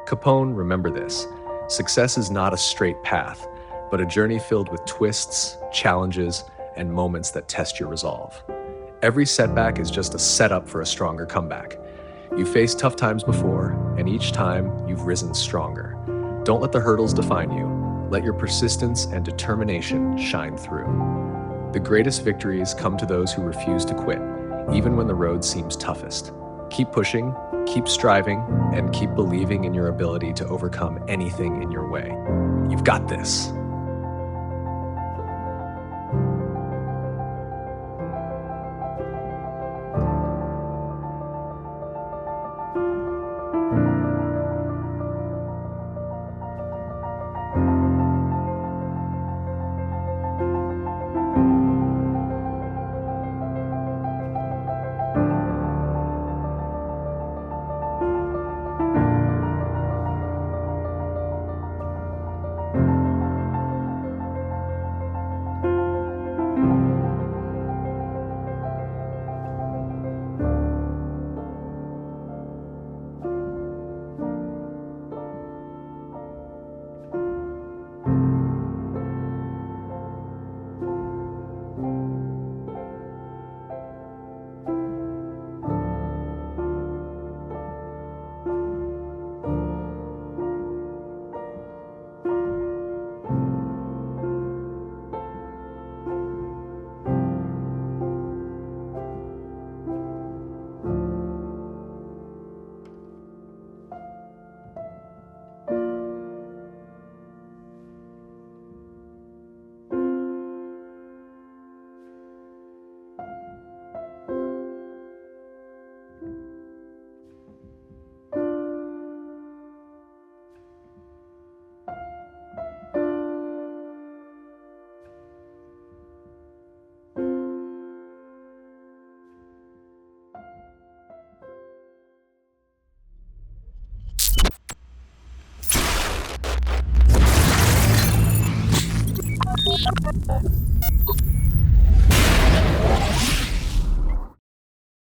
Capone, remember this. Success is not a straight path, but a journey filled with twists, challenges, and moments that test your resolve. Every setback is just a setup for a stronger comeback. You faced tough times before, and each time you've risen stronger. Don't let the hurdles define you. Let your persistence and determination shine through. The greatest victories come to those who refuse to quit, even when the road seems toughest. Keep pushing, keep striving, and keep believing in your ability to overcome anything in your way. You've got this.